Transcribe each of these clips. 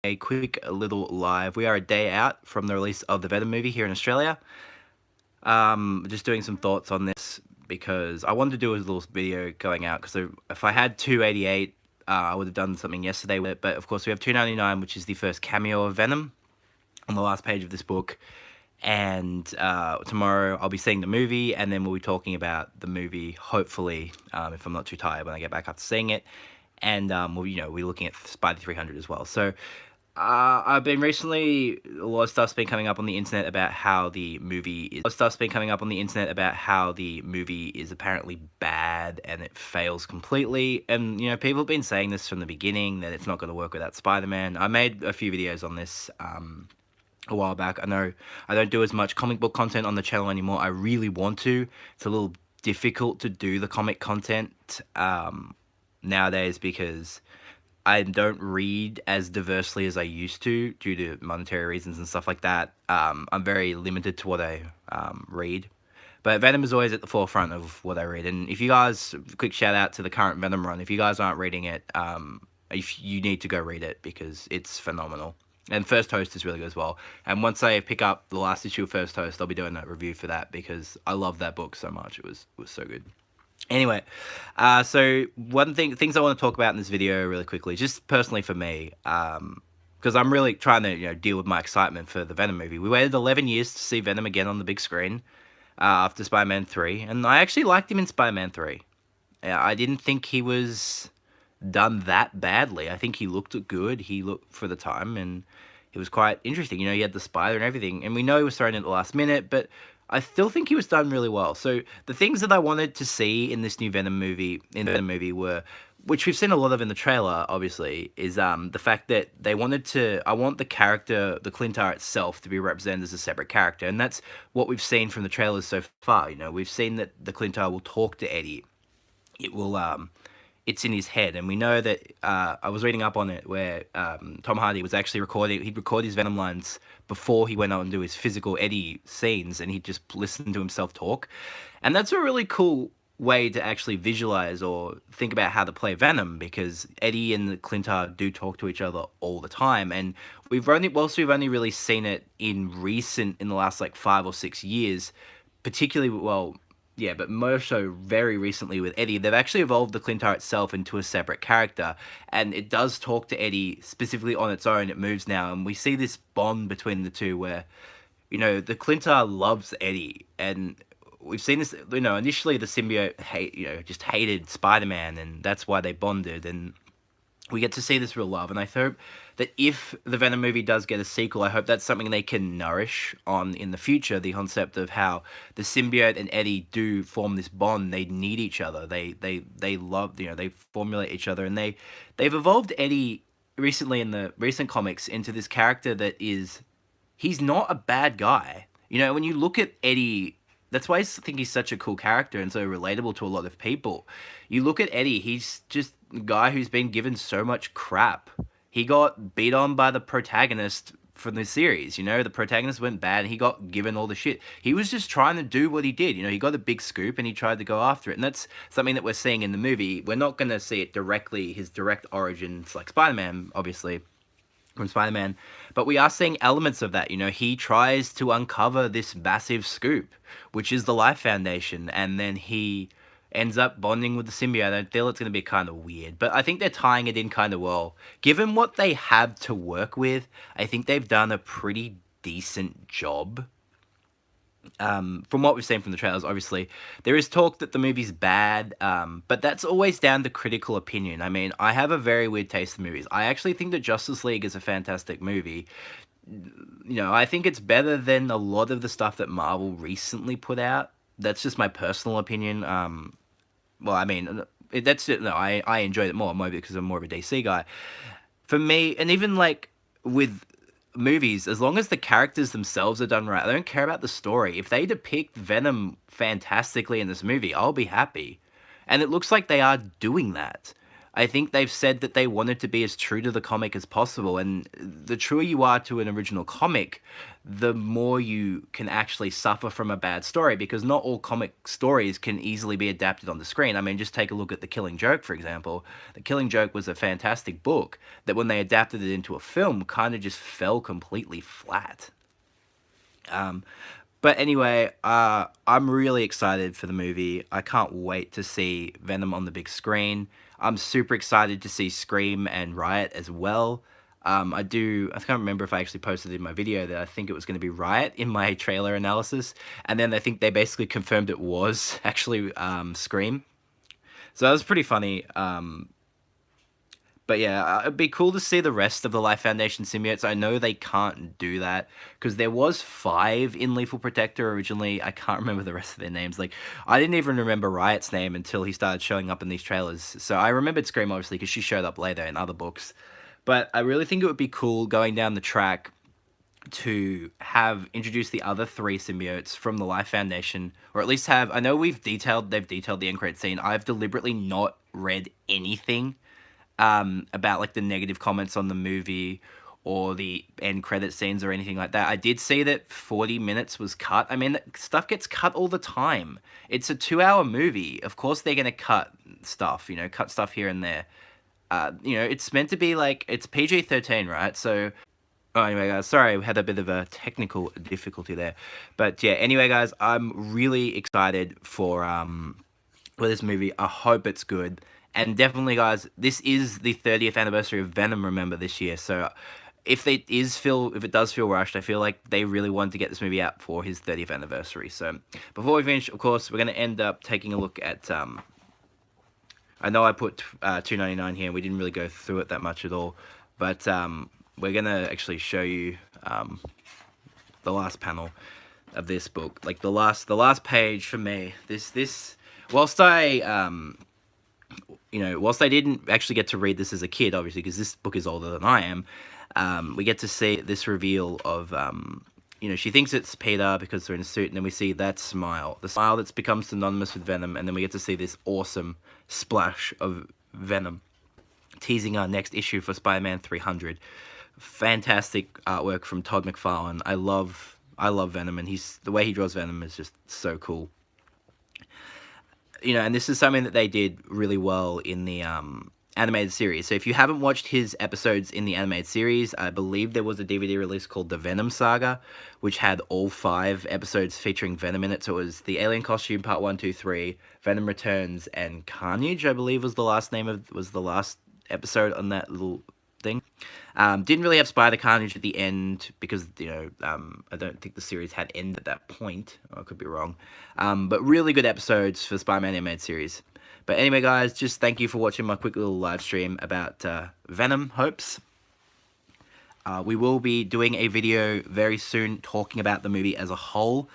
a quick little live. We are a day out from the release of the Venom movie here in Australia. Just doing some thoughts on this because I wanted to do a little video going out because if I had 288, I would have done something yesterday with it. But of course, we have 299, which is the first cameo of Venom on the last page of this book. And tomorrow I'll be seeing the movie, and then we'll be talking about the movie, hopefully, if I'm not too tired when I get back after seeing it. And we're looking at Spidey 300 as well. So I've been recently, a lot of stuff's been coming up on the internet about how the movie is. A lot of stuff's been coming up on the internet about how the movie is apparently bad and it fails completely. And people have been saying this from the beginning that it's not going to work without Spider-Man. I made a few videos on this. A while back. I know I don't do as much comic book content on the channel anymore. I really want to. It's a little difficult to do the comic content nowadays because I don't read as diversely as I used to due to monetary reasons and stuff like that. I'm very limited to what I read. But Venom is always at the forefront of what I read. And if you guys, quick shout out to the current Venom run. If you guys aren't reading it, if you need to go read it because it's phenomenal. And First Host is really good as well. And once I pick up the last issue of First Host, I'll be doing a review for that because I love that book so much. It was so good. Anyway, so things I want to talk about in this video really quickly, just personally for me, because I'm really trying to deal with my excitement for the Venom movie. We waited 11 years to see Venom again on the big screen after Spider-Man 3, and I actually liked him in Spider-Man 3. I didn't think he was done that badly. I think he looked good. He looked for the time, and it was quite interesting. He had the spider and everything, and we know he was thrown in at the last minute, but I still think he was done really well. So the things that I wanted to see in this new Venom movie, were, which we've seen a lot of in the trailer, obviously, is the fact that they wanted to, I want the character, the Clintar itself, to be represented as a separate character, and that's what we've seen from the trailers so far. We've seen that the Clintar will talk to Eddie. It will, it's in his head, and we know that I was reading up on it where Tom Hardy was actually he'd record his Venom lines before he went out and do his physical Eddie scenes, and he'd just listen to himself talk. And that's a really cool way to actually visualize or think about how to play Venom, because Eddie and the Clintar do talk to each other all the time, and we've only really seen it in the last like 5 or 6 years, particularly, well, yeah, but more so very recently with Eddie, they've actually evolved the Clintar itself into a separate character, and it does talk to Eddie specifically on its own. It moves now, and we see this bond between the two where, the Clintar loves Eddie, and we've seen this, initially the symbiote just hated Spider-Man, and that's why they bonded, and we get to see this real love, and I hope that if the Venom movie does get a sequel, I hope that's something they can nourish on in the future, the concept of how the symbiote and Eddie do form this bond. They need each other. They love, they formulate each other, and they've evolved Eddie recently in the recent comics into this character that he's not a bad guy. When you look at Eddie, that's why I think he's such a cool character and so relatable to a lot of people. You look at Eddie, he's just a guy who's been given so much crap. He got beat on by the protagonist from the series, the protagonist went bad and he got given all the shit. He was just trying to do what he did, he got a big scoop and he tried to go after it, and that's something that we're seeing in the movie. We're not going to see it directly, his direct origins, like Spider-Man, obviously, from Spider-Man, but we are seeing elements of that. He tries to uncover this massive scoop, which is the Life Foundation, and then he ends up bonding with the symbiote. I feel it's going to be kind of weird, but I think they're tying it in kind of well. Given what they have to work with, I think they've done a pretty decent job. From what we've seen from the trailers, obviously, there is talk that the movie's bad, but that's always down to critical opinion. I mean, I have a very weird taste in movies. I actually think that Justice League is a fantastic movie. I think it's better than a lot of the stuff that Marvel recently put out. That's just my personal opinion. Well, I mean, that's it. No, I enjoyed it more because I'm more of a DC guy. For me, and even like with movies, as long as the characters themselves are done right, I don't care about the story. If they depict Venom fantastically in this movie, I'll be happy. And it looks like they are doing that. I think they've said that they wanted to be as true to the comic as possible, and the truer you are to an original comic, the more you can actually suffer from a bad story, because not all comic stories can easily be adapted on the screen. I mean, just take a look at The Killing Joke, for example. The Killing Joke was a fantastic book that when they adapted it into a film, kind of just fell completely flat. But anyway, I'm really excited for the movie. I can't wait to see Venom on the big screen. I'm super excited to see Scream and Riot as well. I can't remember if I actually posted in my video that I think it was going to be Riot in my trailer analysis. And then I think they basically confirmed it was actually Scream. So that was pretty funny. But yeah, it'd be cool to see the rest of the Life Foundation symbiotes. I know they can't do that because there was 5 in Lethal Protector originally. I can't remember the rest of their names. Like, I didn't even remember Riot's name until he started showing up in these trailers. So I remembered Scream, obviously, because she showed up later in other books. But I really think it would be cool going down the track to have introduced the other 3 symbiotes from the Life Foundation, or at least have, I know they've detailed the end credit scene. I've deliberately not read anything about like the negative comments on the movie or the end credit scenes or anything like that. I did see that 40 minutes was cut. I mean, stuff gets cut all the time. It's a 2-hour movie. Of course they're going to cut stuff, cut stuff here and there. It's meant to be like, it's PG-13, right? So, oh, anyway, guys, sorry, we had a bit of a technical difficulty there. But yeah, anyway, guys, I'm really excited for this movie. I hope it's good. And definitely, guys, this is the 30th anniversary of Venom, remember, this year. So if it does feel rushed, I feel like they really wanted to get this movie out for his 30th anniversary. So before we finish, of course, we're going to end up taking a look at, I know I put $2.99 here, and we didn't really go through it that much at all. But we're going to actually show you the last panel of this book. Like, the last page for me. Whilst whilst I didn't actually get to read this as a kid, obviously, because this book is older than I am, we get to see this reveal of, she thinks it's Peter because they're in a suit, and then we see that smile. The smile that's become synonymous with Venom, and then we get to see this awesome splash of Venom, teasing our next issue for Spider-Man 300. Fantastic artwork from Todd McFarlane. I love Venom, and the way he draws Venom is just so cool. And this is something that they did really well in the animated series. So if you haven't watched his episodes in the animated series, I believe there was a DVD release called The Venom Saga, which had all 5 episodes featuring Venom in it. So it was The Alien Costume Part 1, 2, 3, Venom Returns, and Carnage, I believe was the last episode on that little thing. Didn't really have Spider Carnage at the end because, I don't think the series had ended at that point. I could be wrong. But really good episodes for Spider-Man animated series. But anyway, guys, just thank you for watching my quick little live stream about Venom Hopes. We will be doing a video very soon talking about the movie as a whole.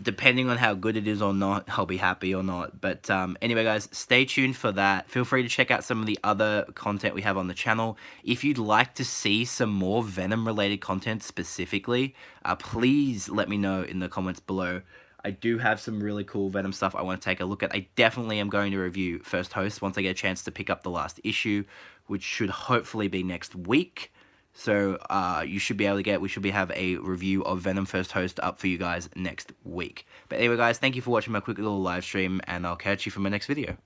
Depending on how good it is or not, I'll be happy or not. But anyway, guys, stay tuned for that. Feel free to check out some of the other content we have on the channel. If you'd like to see some more Venom-related content specifically, please let me know in the comments below. I do have some really cool Venom stuff I want to take a look at. I definitely am going to review First Host once I get a chance to pick up the last issue, which should hopefully be next week. So we should have a review of Venom First Host up for you guys next week. But anyway, guys, thank you for watching my quick little live stream, and I'll catch you for my next video.